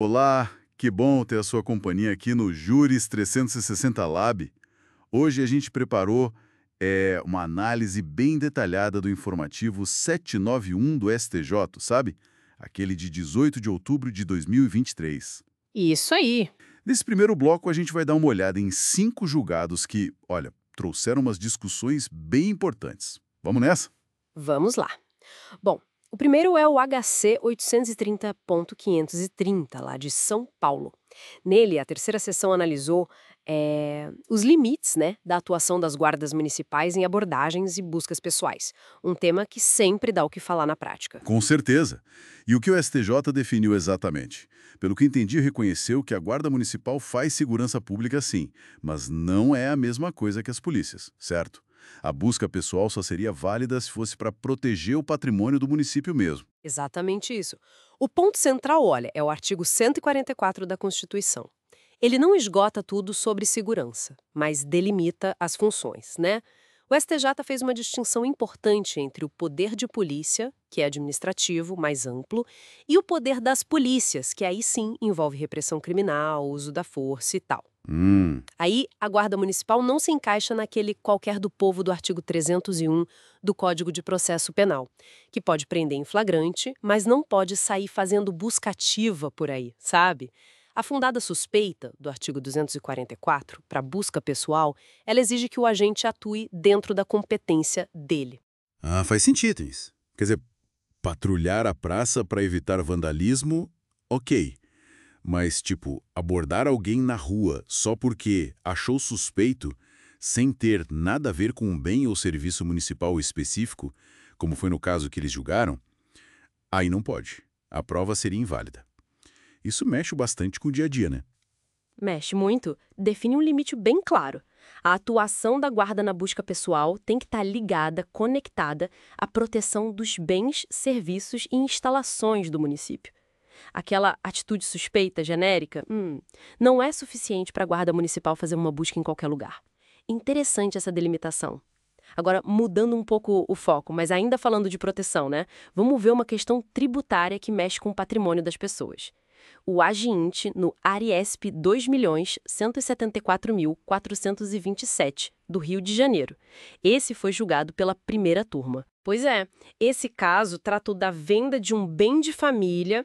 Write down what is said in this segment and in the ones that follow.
Olá, que bom ter a sua companhia aqui no Juris 360 Lab. Hoje a gente preparou uma análise bem detalhada do informativo 791 do STJ, sabe? Aquele de 18 de outubro de 2023. Isso aí. Nesse primeiro bloco, a gente vai dar uma olhada em 5 julgados que, olha, trouxeram umas discussões bem importantes. Vamos nessa? Vamos lá. Bom, o primeiro é o HC 830.530, lá de São Paulo. Nele, a terceira sessão analisou os limites, né, da atuação das guardas municipais em abordagens e buscas pessoais. Um tema que sempre dá o que falar na prática. Com certeza. E o que o STJ definiu exatamente? Pelo que entendi, reconheceu que a Guarda Municipal faz segurança pública sim, mas não é a mesma coisa que as polícias, certo? A busca pessoal só seria válida se fosse para proteger o patrimônio do município mesmo. Exatamente isso. O ponto central, olha, é o artigo 144 da Constituição. Ele não esgota tudo sobre segurança, mas delimita as funções, né? O STJ fez uma distinção importante entre o poder de polícia, que é administrativo, mais amplo, e o poder das polícias, que aí sim envolve repressão criminal, uso da força e tal. Hum, Aí, a Guarda Municipal não se encaixa naquele qualquer do povo do artigo 301 do Código de Processo Penal, que pode prender em flagrante, mas não pode sair fazendo busca ativa por aí, sabe? A fundada suspeita, do artigo 244, para busca pessoal, ela exige que o agente atue dentro da competência dele. faz sentido isso. Quer dizer, patrulhar a praça para evitar vandalismo, ok. Mas, tipo, abordar alguém na rua só porque achou suspeito, sem ter nada a ver com um bem ou serviço municipal específico, como foi no caso que eles julgaram, aí não pode. A prova seria inválida. Isso mexe bastante com o dia a dia, né? Mexe muito, define um limite bem claro. A atuação da guarda na busca pessoal tem que estar ligada, conectada à proteção dos bens, serviços e instalações do município. Aquela atitude suspeita, genérica, não é suficiente para a guarda municipal fazer uma busca em qualquer lugar. Interessante essa delimitação. Agora, mudando um pouco o foco, mas ainda falando de proteção, né? Vamos ver uma questão tributária que mexe com o patrimônio das pessoas. O AGINT no ARIESP 2.174.427, do Rio de Janeiro. Esse foi julgado pela primeira turma. Pois é, esse caso tratou da venda de um bem de família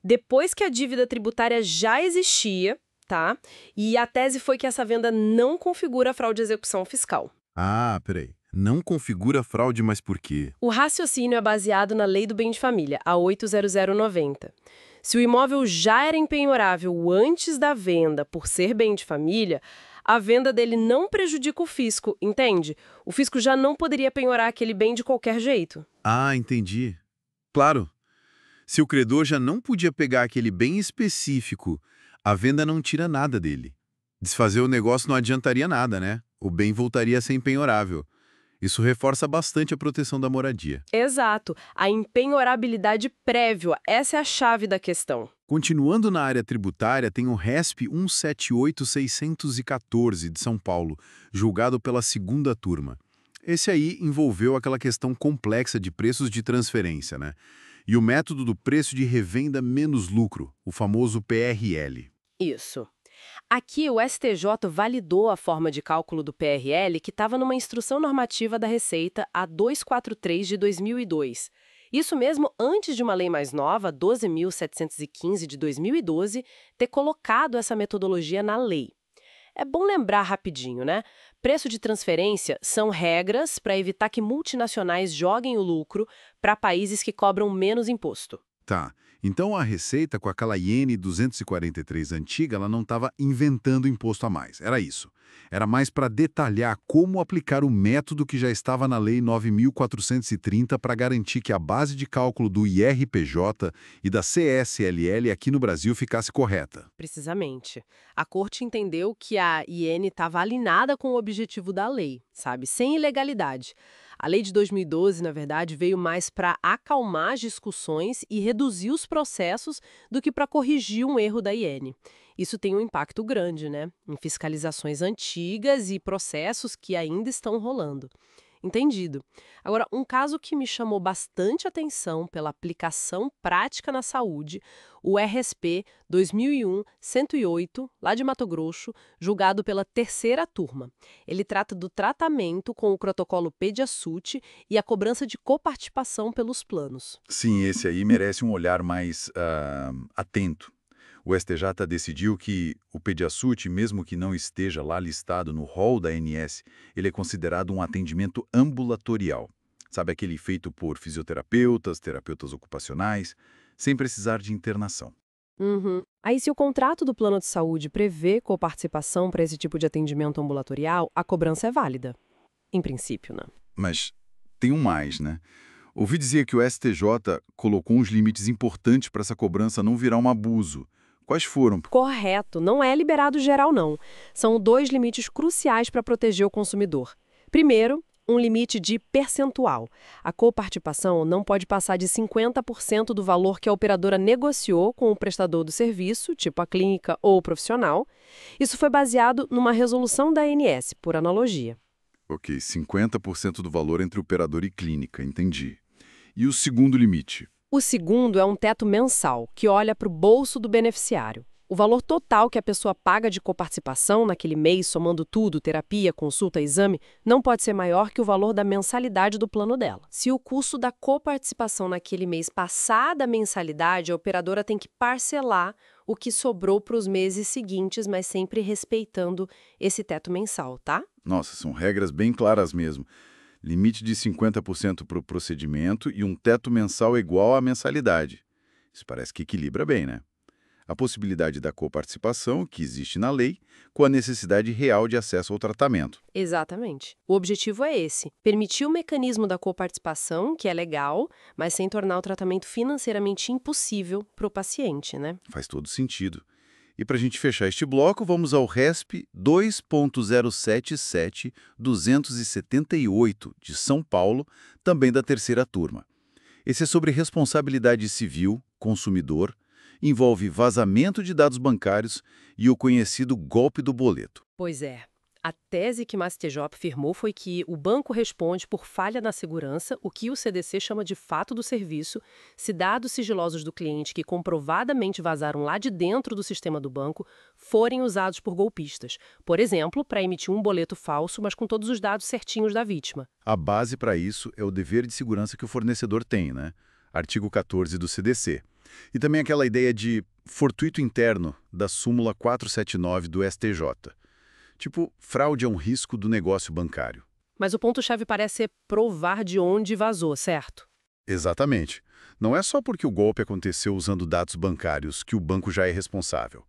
depois que a dívida tributária já existia, tá? E a tese foi que essa venda não configura fraude de execução fiscal. Ah, peraí. Não configura fraude, mas por quê? O raciocínio é baseado na Lei do Bem de Família, a 80090. Se o imóvel já era empenhorável antes da venda por ser bem de família, a venda dele não prejudica o fisco, entende? O fisco já não poderia penhorar aquele bem de qualquer jeito. Ah, entendi. Claro. Se o credor já não podia pegar aquele bem específico, a venda não tira nada dele. Desfazer o negócio não adiantaria nada, né? O bem voltaria a ser empenhorável. Isso reforça bastante a proteção da moradia. Exato. A empenhorabilidade prévia, essa é a chave da questão. Continuando na área tributária, tem o RESP 178.614 de São Paulo, julgado pela segunda turma. Esse aí envolveu aquela questão complexa de preços de transferência, né? E o método do preço de revenda menos lucro, o famoso PRL. Isso. Aqui, o STJ validou a forma de cálculo do PRL que estava numa instrução normativa da Receita a 243 de 2002. Isso mesmo antes de uma lei mais nova, 12.715 de 2012, ter colocado essa metodologia na lei. É bom lembrar rapidinho, né? Preço de transferência são regras para evitar que multinacionais joguem o lucro para países que cobram menos imposto. Tá, então a Receita, com aquela iene 243 antiga, ela não estava inventando imposto a mais, era isso. Era mais para detalhar como aplicar o método que já estava na Lei 9.430 para garantir que a base de cálculo do IRPJ e da CSLL aqui no Brasil ficasse correta. Precisamente. A corte entendeu que a IN estava alinhada com o objetivo da lei, sabe? Sem ilegalidade. A lei de 2012, na verdade, veio mais para acalmar as discussões e reduzir os processos do que para corrigir um erro da IN. Isso tem um impacto grande, né? Em fiscalizações antigas e processos que ainda estão rolando. Entendido. Agora, um caso que me chamou bastante atenção pela aplicação prática na saúde, o RSP 2001-108, lá de Mato Grosso, julgado pela terceira turma. Ele trata do tratamento com o protocolo Pediasut e a cobrança de coparticipação pelos planos. Sim, esse aí merece um olhar mais atento. O STJ decidiu que o Pediasut, mesmo que não esteja lá listado no rol da ANS, ele é considerado um atendimento ambulatorial. Sabe, aquele feito por fisioterapeutas, terapeutas ocupacionais, sem precisar de internação. Uhum. Aí, se o contrato do plano de saúde prevê coparticipação para esse tipo de atendimento ambulatorial, a cobrança é válida. Em princípio, né? Mas tem um mais, né? Ouvi dizer que o STJ colocou uns limites importantes para essa cobrança não virar um abuso. Quais foram? Correto, não é liberado geral, não. São dois limites cruciais para proteger o consumidor. Primeiro, um limite de percentual. A coparticipação não pode passar de 50% do valor que a operadora negociou com o prestador do serviço, tipo a clínica ou o profissional. Isso foi baseado numa resolução da ANS, por analogia. Ok, 50% do valor entre operador e clínica, entendi. E o segundo limite? O segundo é um teto mensal, que olha para o bolso do beneficiário. O valor total que a pessoa paga de coparticipação naquele mês, somando tudo, terapia, consulta, exame, não pode ser maior que o valor da mensalidade do plano dela. Se o custo da coparticipação naquele mês passar da mensalidade, a operadora tem que parcelar o que sobrou para os meses seguintes, mas sempre respeitando esse teto mensal, tá? Nossa, são regras bem claras mesmo. Limite de 50% para o procedimento e um teto mensal igual à mensalidade. Isso parece que equilibra bem, né? A possibilidade da coparticipação, que existe na lei, com a necessidade real de acesso ao tratamento. Exatamente. O objetivo é esse: permitir o mecanismo da coparticipação, que é legal, mas sem tornar o tratamento financeiramente impossível para o paciente, né? Faz todo sentido. E para a gente fechar este bloco, vamos ao RESP 2.077-278 de São Paulo, também da terceira turma. Esse é sobre responsabilidade civil, consumidor, envolve vazamento de dados bancários e o conhecido golpe do boleto. Pois é. A tese que Mastejop firmou foi que o banco responde por falha na segurança, o que o CDC chama de fato do serviço, se dados sigilosos do cliente que comprovadamente vazaram lá de dentro do sistema do banco forem usados por golpistas. Por exemplo, para emitir um boleto falso, mas com todos os dados certinhos da vítima. A base para isso é o dever de segurança que o fornecedor tem, né? Artigo 14 do CDC. E também aquela ideia de fortuito interno da súmula 479 do STJ. Tipo, fraude é um risco do negócio bancário. Mas o ponto-chave parece ser provar de onde vazou, certo? Exatamente. Não é só porque o golpe aconteceu usando dados bancários que o banco já é responsável.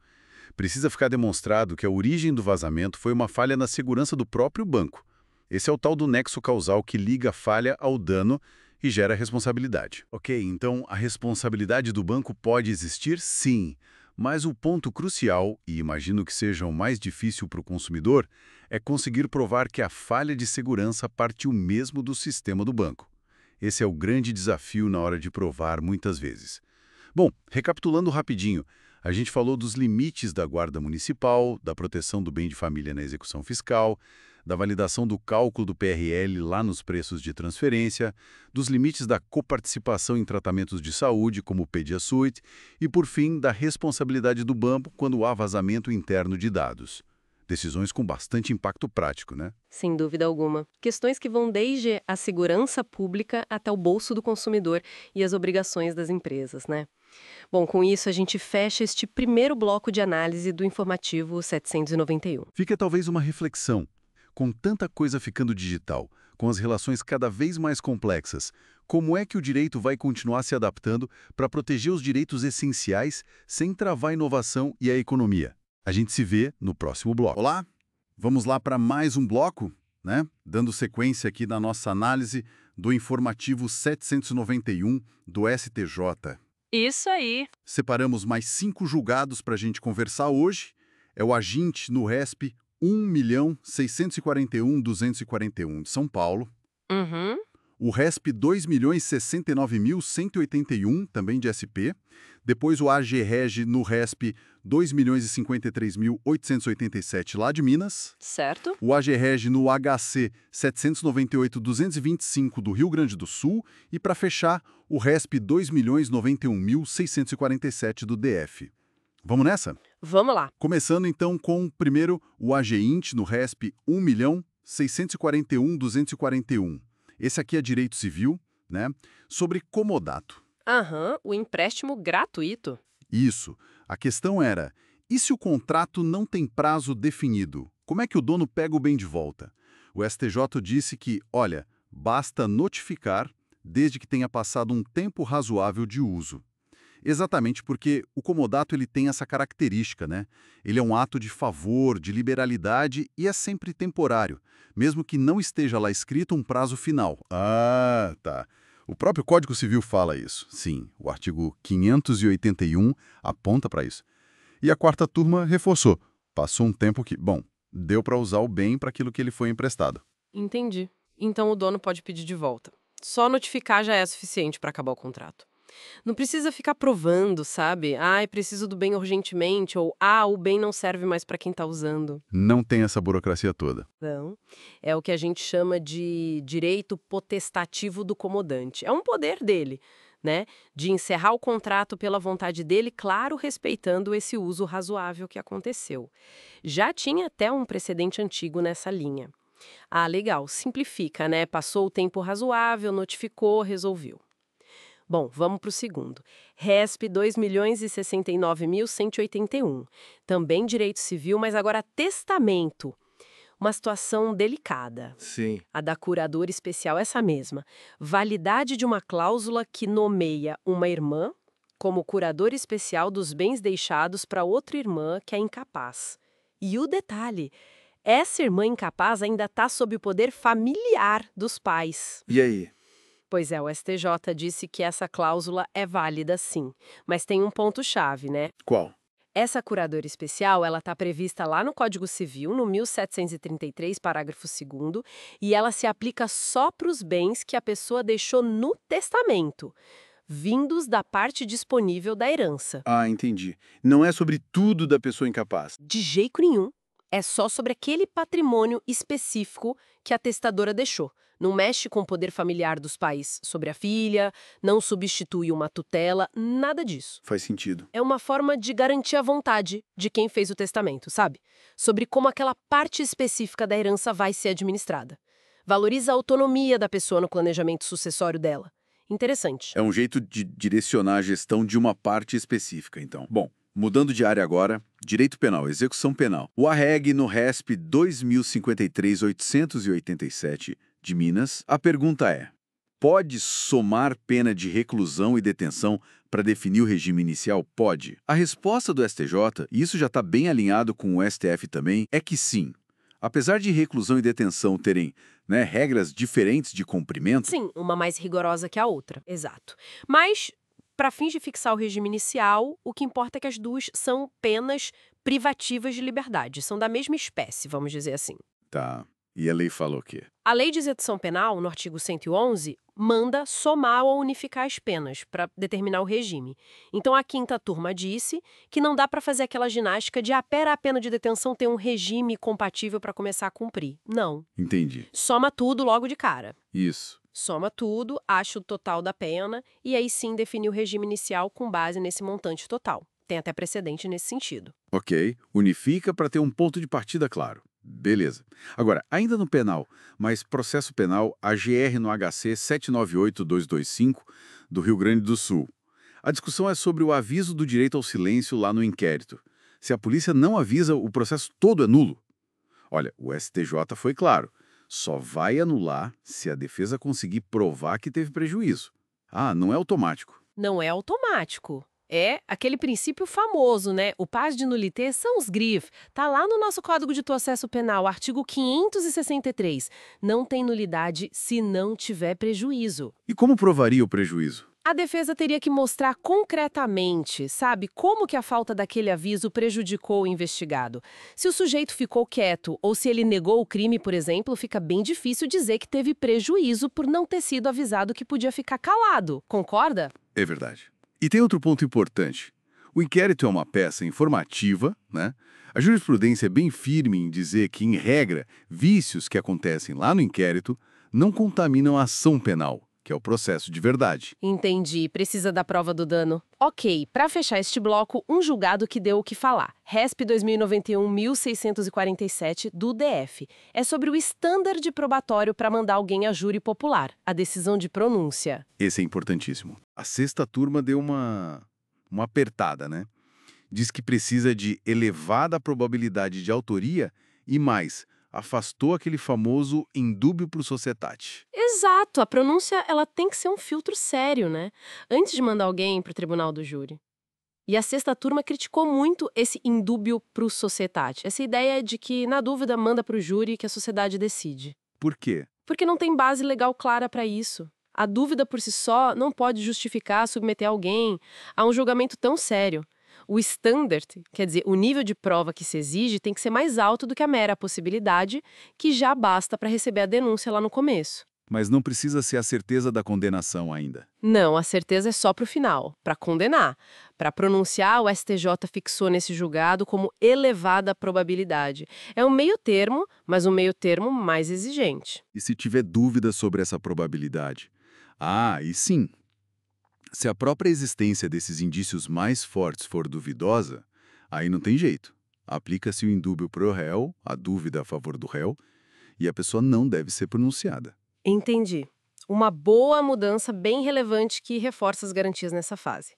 Precisa ficar demonstrado que a origem do vazamento foi uma falha na segurança do próprio banco. Esse é o tal do nexo causal que liga a falha ao dano e gera responsabilidade. Ok, então a responsabilidade do banco pode existir, sim. Mas o ponto crucial, e imagino que seja o mais difícil para o consumidor, é conseguir provar que a falha de segurança partiu mesmo do sistema do banco. Esse é o grande desafio na hora de provar muitas vezes. Bom, recapitulando rapidinho, a gente falou dos limites da guarda municipal, da proteção do bem de família na execução fiscal, da validação do cálculo do PRL lá nos preços de transferência, dos limites da coparticipação em tratamentos de saúde, como o Pediasut, e, por fim, da responsabilidade do banco quando há vazamento interno de dados. Decisões com bastante impacto prático, né? Sem dúvida alguma. Questões que vão desde a segurança pública até o bolso do consumidor e as obrigações das empresas, né? Bom, com isso a gente fecha este primeiro bloco de análise do informativo 791. Fica talvez uma reflexão. Com tanta coisa ficando digital, com as relações cada vez mais complexas, como é que o direito vai continuar se adaptando para proteger os direitos essenciais sem travar a inovação e a economia? A gente se vê no próximo bloco. Olá, vamos lá para mais um bloco, né? Dando sequência aqui na nossa análise do informativo 791 do STJ. Isso aí! Separamos mais 5 julgados para a gente conversar hoje. É o aginte no RESP 1.641.241 de São Paulo. Uhum. o RESP 2.069.181, também de SP, depois o AGREG no RESP 2.053.887 lá de Minas, Certo? o AGREG no HC 798.225 do Rio Grande do Sul e, para fechar, o RESP 2.091.647 do DF. Vamos nessa? Vamos lá. Começando então com, primeiro, o AGINT no RESP 1.641.241. Esse aqui é direito civil, né? Sobre comodato. Aham, o empréstimo gratuito. Isso. A questão era, e se o contrato não tem prazo definido? Como é que o dono pega o bem de volta? O STJ disse que, olha, basta notificar desde que tenha passado um tempo razoável de uso. Exatamente porque o comodato ele tem essa característica, né? Ele é um ato de favor, de liberalidade e é sempre temporário, mesmo que não esteja lá escrito um prazo final. Ah, tá. O próprio Código Civil fala isso. Sim, o artigo 581 aponta para isso. E a quarta turma reforçou. Passou um tempo que, bom, deu para usar o bem para aquilo que ele foi emprestado. Entendi. Então o dono pode pedir de volta. Só notificar já é suficiente para acabar o contrato. Não precisa ficar provando, sabe? Ai, preciso do bem urgentemente, ou o bem não serve mais para quem está usando. Não tem essa burocracia toda. Não. É o que a gente chama de direito potestativo do comodante. É um poder dele, né? De encerrar o contrato pela vontade dele, claro, respeitando esse uso razoável que aconteceu. Já tinha até um precedente antigo nessa linha. Ah, legal, simplifica, né? Passou o tempo razoável, notificou, resolveu. Bom, vamos para o segundo. RESP 2.069.181. Também direito civil, mas agora testamento. Uma situação delicada. Sim. A da curadora especial é essa mesma. Validade de uma cláusula que nomeia uma irmã como curadora especial dos bens deixados para outra irmã que é incapaz. E o detalhe, essa irmã incapaz ainda está sob o poder familiar dos pais. E aí? Pois é, o STJ disse que essa cláusula é válida sim, mas tem um ponto-chave, né? Qual? Essa curadora especial, ela está prevista lá no Código Civil, no 1733, parágrafo 2º, e ela se aplica só para os bens que a pessoa deixou no testamento, vindos da parte disponível da herança. Ah, entendi. Não é sobre tudo da pessoa incapaz. De jeito nenhum. É só sobre aquele patrimônio específico que a testadora deixou. Não mexe com o poder familiar dos pais sobre a filha, não substitui uma tutela, nada disso. Faz sentido. É uma forma de garantir a vontade de quem fez o testamento, sabe? Sobre como aquela parte específica da herança vai ser administrada. Valoriza a autonomia da pessoa no planejamento sucessório dela. Interessante. É um jeito de direcionar a gestão de uma parte específica, então. Bom, mudando de área agora, direito penal, execução penal. O AREG no RESP 2053.887 de Minas, a pergunta é: pode somar pena de reclusão e detenção para definir o regime inicial? Pode. A resposta do STJ, e isso já está bem alinhado com o STF também, é que sim. Apesar de reclusão e detenção terem, regras diferentes de cumprimento... Sim, uma mais rigorosa que a outra, exato. Mas, para fins de fixar o regime inicial, o que importa é que as duas são penas privativas de liberdade, são da mesma espécie, vamos dizer assim. Tá. E a lei falou o quê? A Lei de Execução Penal, no artigo 111, manda somar ou unificar as penas para determinar o regime. Então, a quinta turma disse que não dá para fazer aquela ginástica de pera a pena de detenção ter um regime compatível para começar a cumprir. Não. Entendi. Soma tudo logo de cara. Isso. Soma tudo, acha o total da pena e aí sim definir o regime inicial com base nesse montante total. Tem até precedente nesse sentido. Ok. Unifica para ter um ponto de partida claro. Beleza. Agora, ainda no penal, mas processo penal AGR no HC 798225 do Rio Grande do Sul. A discussão é sobre o aviso do direito ao silêncio lá no inquérito. Se a polícia não avisa, o processo todo é nulo. Olha, o STJ foi claro. Só vai anular se a defesa conseguir provar que teve prejuízo. Ah, não é automático. Não é automático. É aquele princípio famoso, né? O pas de nullité sans grife. Tá lá no nosso Código de Processo Penal, artigo 563. Não tem nulidade se não tiver prejuízo. E como provaria o prejuízo? A defesa teria que mostrar concretamente, sabe, como que a falta daquele aviso prejudicou o investigado. Se o sujeito ficou quieto ou se ele negou o crime, por exemplo, fica bem difícil dizer que teve prejuízo por não ter sido avisado que podia ficar calado. Concorda? É verdade. E tem outro ponto importante. O inquérito é uma peça informativa, né? A jurisprudência é bem firme em dizer que, em regra, vícios que acontecem lá no inquérito não contaminam a ação penal, que é o processo de verdade. Entendi. Precisa da prova do dano. Ok, para fechar este bloco, um julgado que deu o que falar. RESP 2091-1647 do DF. É sobre o standard probatório para mandar alguém a júri popular, a decisão de pronúncia. Esse é importantíssimo. A sexta turma deu uma apertada, né? Diz que precisa de elevada probabilidade de autoria e mais, afastou aquele famoso indúbio pro societate. Exato, a pronúncia ela tem que ser um filtro sério, né? Antes de mandar alguém para o tribunal do júri. E a sexta turma criticou muito esse indúbio pro societate, essa ideia de que, na dúvida, manda pro júri que a sociedade decide. Por quê? Porque não tem base legal clara para isso. A dúvida por si só não pode justificar submeter alguém a um julgamento tão sério. O standard, quer dizer, o nível de prova que se exige, tem que ser mais alto do que a mera possibilidade, que já basta para receber a denúncia lá no começo. Mas não precisa ser a certeza da condenação ainda. Não, a certeza é só para o final, para condenar. Para pronunciar, o STJ fixou nesse julgado como elevada probabilidade. É um meio termo, mas um meio termo mais exigente. E se tiver dúvida sobre essa probabilidade? Ah, e sim. Se a própria existência desses indícios mais fortes for duvidosa, aí não tem jeito. Aplica-se o indúbio pro réu, a dúvida a favor do réu, e a pessoa não deve ser pronunciada. Entendi. Uma boa mudança bem relevante que reforça as garantias nessa fase.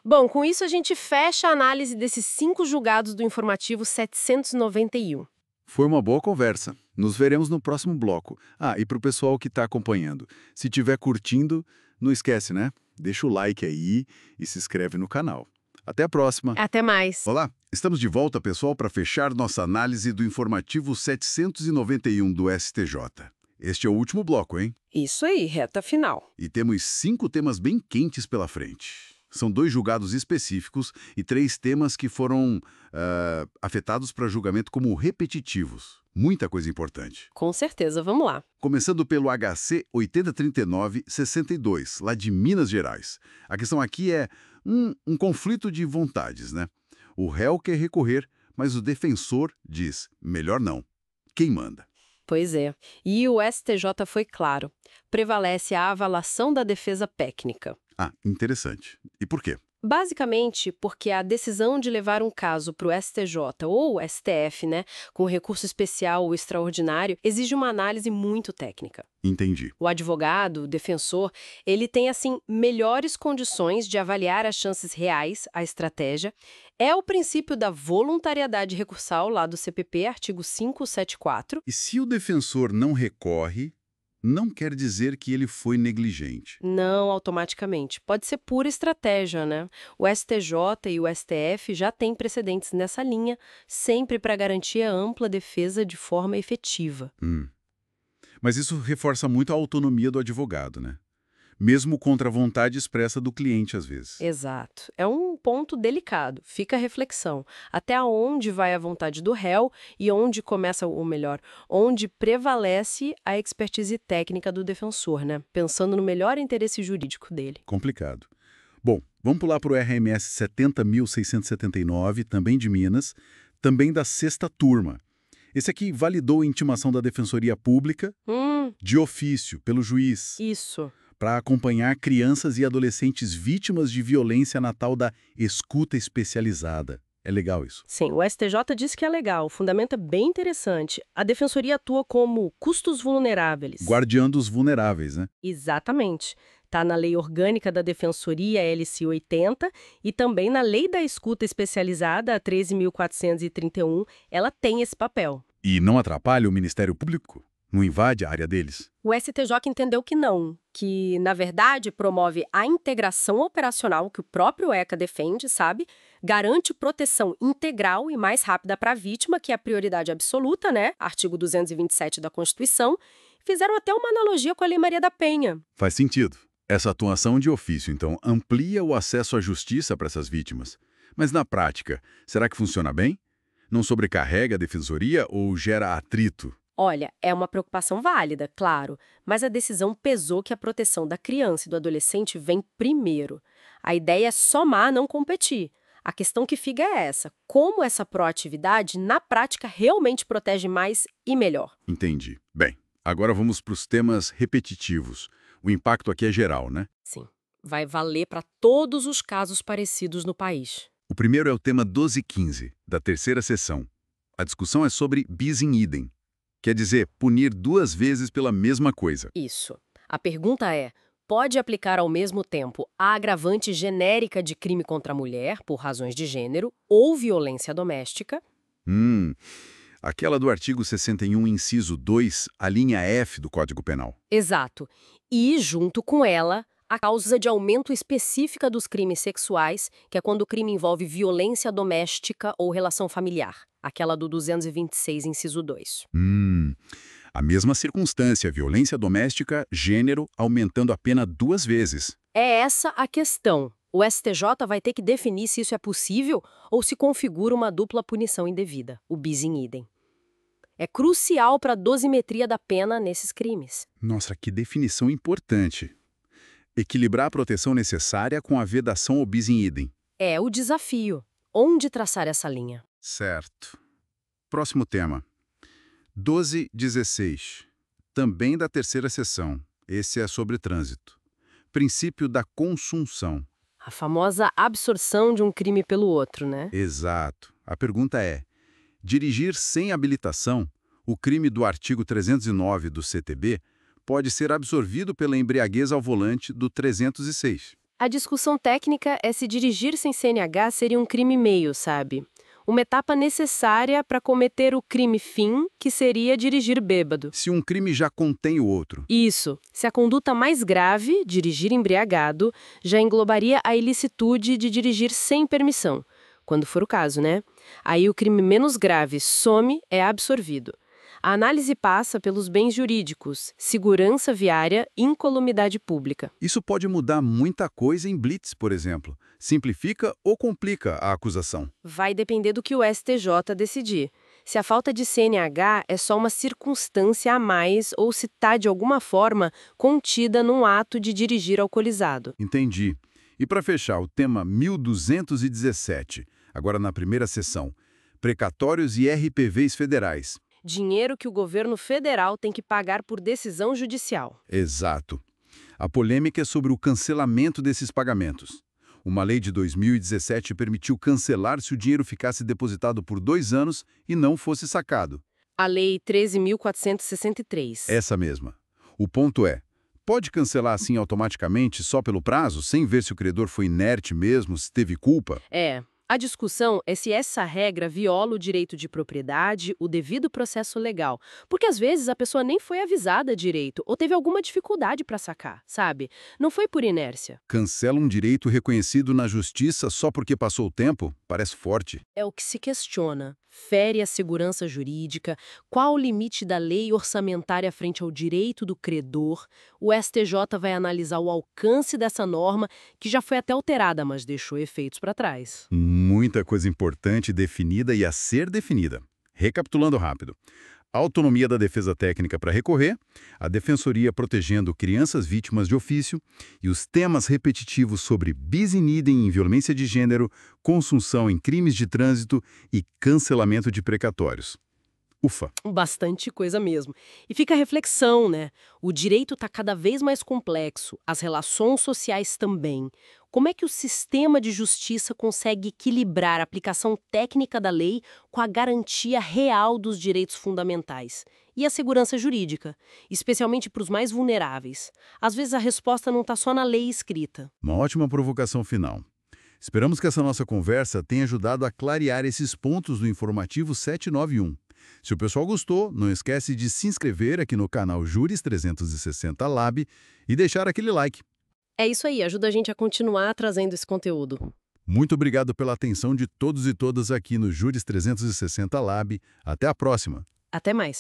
Bom, com isso a gente fecha a análise desses 5 julgados do informativo 791. Foi uma boa conversa. Nos veremos no próximo bloco. Ah, e para o pessoal que está acompanhando, se estiver curtindo, não esquece, né? Deixa o like aí e se inscreve no canal. Até a próxima. Até mais. Olá, estamos de volta, pessoal, para fechar nossa análise do informativo 791 do STJ. Este é o último bloco, hein? Isso aí, reta final. E temos 5 temas bem quentes pela frente. São 2 julgados específicos e 3 temas que foram afetados para julgamento como repetitivos. Muita coisa importante. Com certeza, vamos lá. Começando pelo HC 8039-62, lá de Minas Gerais. A questão aqui é um conflito de vontades, né? O réu quer recorrer, mas o defensor diz, melhor não. Quem manda? Pois é. E o STJ foi claro. Prevalece a avalação da defesa técnica. Ah, interessante. E por quê? Basicamente, porque a decisão de levar um caso para o STJ ou o STF, né, com recurso especial ou extraordinário, exige uma análise muito técnica. Entendi. O advogado, o defensor, ele tem, assim, melhores condições de avaliar as chances reais, a estratégia. É o princípio da voluntariedade recursal lá do CPP, artigo 574. E se o defensor não recorre, não quer dizer que ele foi negligente. Não automaticamente. Pode ser pura estratégia, né? O STJ e o STF já têm precedentes nessa linha, sempre para garantir a ampla defesa de forma efetiva. Mas isso reforça muito a autonomia do advogado, né? Mesmo contra a vontade expressa do cliente, às vezes. Exato. É um ponto delicado. Fica a reflexão. Até onde vai a vontade do réu e onde começa, ou melhor, onde prevalece a expertise técnica do defensor, né? Pensando no melhor interesse jurídico dele. Complicado. Bom, vamos pular para o RMS 70.679, também de Minas, também da sexta turma. Esse aqui validou a intimação da Defensoria Pública de ofício pelo juiz. Isso. Para acompanhar crianças e adolescentes vítimas de violência na tal da escuta especializada. É legal isso? Sim, o STJ diz que é legal, o fundamento é bem interessante. A Defensoria atua como custos vulneráveis. Guardiã dos vulneráveis, né? Exatamente. Está na Lei Orgânica da Defensoria, LC 80, e também na Lei da Escuta Especializada, a 13.431, ela tem esse papel. E não atrapalha o Ministério Público? Não invade a área deles? O STJ entendeu que não, que, na verdade, promove a integração operacional que o próprio ECA defende, sabe? Garante proteção integral e mais rápida para a vítima, que é a prioridade absoluta, né? Artigo 227 da Constituição. Fizeram até uma analogia com a Lei Maria da Penha. Faz sentido. Essa atuação de ofício, então, amplia o acesso à justiça para essas vítimas. Mas na prática, será que funciona bem? Não sobrecarrega a defensoria ou gera atrito? Olha, é uma preocupação válida, claro, mas a decisão pesou que a proteção da criança e do adolescente vem primeiro. A ideia é somar, não competir. A questão que fica é essa: como essa proatividade, na prática, realmente protege mais e melhor? Entendi. Bem, agora vamos para os temas repetitivos. O impacto aqui é geral, né? Sim, vai valer para todos os casos parecidos no país. O primeiro é o tema 1215, da terceira sessão. A discussão é sobre bis in idem. Quer dizer, punir 2 vezes pela mesma coisa. Isso. A pergunta é: pode aplicar ao mesmo tempo a agravante genérica de crime contra a mulher, por razões de gênero, ou violência doméstica? Aquela do artigo 61, inciso 2, a linha F do Código Penal. Exato. E, junto com ela, a causa de aumento específica dos crimes sexuais, que é quando o crime envolve violência doméstica ou relação familiar. Aquela do 226, inciso 2. A mesma circunstância, violência doméstica, gênero, aumentando a pena 2 vezes. É essa a questão. O STJ vai ter que definir se isso é possível ou se configura uma dupla punição indevida, o bis in idem. É crucial para a dosimetria da pena nesses crimes. Nossa, que definição importante. Equilibrar a proteção necessária com a vedação ao bis in idem. É o desafio. Onde traçar essa linha? Certo. Próximo tema. 1216. Também da terceira sessão. Esse é sobre trânsito. Princípio da consunção. A famosa absorção de um crime pelo outro, né? Exato. A pergunta é: dirigir sem habilitação, o crime do artigo 309 do CTB, pode ser absorvido pela embriaguez ao volante do 306. A discussão técnica é se dirigir sem CNH seria um crime meio, sabe? Uma etapa necessária para cometer o crime fim, que seria dirigir bêbado. Se um crime já contém o outro. Isso. Se a conduta mais grave, dirigir embriagado, já englobaria a ilicitude de dirigir sem permissão, quando for o caso, né? Aí o crime menos grave some, é absorvido. A análise passa pelos bens jurídicos, segurança viária e incolumidade pública. Isso pode mudar muita coisa em blitz, por exemplo. Simplifica ou complica a acusação? Vai depender do que o STJ decidir. Se a falta de CNH é só uma circunstância a mais ou se está, de alguma forma, contida num ato de dirigir alcoolizado. Entendi. E para fechar, o tema 1217, agora na primeira sessão. Precatórios e RPVs federais. Dinheiro que o governo federal tem que pagar por decisão judicial. Exato. A polêmica é sobre o cancelamento desses pagamentos. Uma lei de 2017 permitiu cancelar se o dinheiro ficasse depositado por 2 anos e não fosse sacado. A Lei 13.463. Essa mesma. O ponto é: pode cancelar assim automaticamente só pelo prazo, sem ver se o credor foi inerte mesmo, se teve culpa? A discussão é se essa regra viola o direito de propriedade, o devido processo legal. Porque às vezes a pessoa nem foi avisada direito ou teve alguma dificuldade para sacar, sabe? Não foi por inércia. Cancela um direito reconhecido na justiça só porque passou o tempo? Parece forte. É o que se questiona. Fere a segurança jurídica? Qual o limite da lei orçamentária frente ao direito do credor? O STJ vai analisar o alcance dessa norma, que já foi até alterada, mas deixou efeitos para trás. Muita coisa importante definida e a ser definida. Recapitulando rápido. A autonomia da defesa técnica para recorrer, a defensoria protegendo crianças vítimas de ofício e os temas repetitivos sobre bis in idem em violência de gênero, consunção em crimes de trânsito e cancelamento de precatórios. Ufa! Bastante coisa mesmo. E fica a reflexão, né? O direito está cada vez mais complexo, as relações sociais também. Como é que o sistema de justiça consegue equilibrar a aplicação técnica da lei com a garantia real dos direitos fundamentais? E a segurança jurídica, especialmente para os mais vulneráveis. Às vezes a resposta não está só na lei escrita. Uma ótima provocação final. Esperamos que essa nossa conversa tenha ajudado a clarear esses pontos do informativo 791. Se o pessoal gostou, não esquece de se inscrever aqui no canal Juris 360 Lab e deixar aquele like. É isso aí, ajuda a gente a continuar trazendo esse conteúdo. Muito obrigado pela atenção de todos e todas aqui no Juris 360 Lab. Até a próxima. Até mais.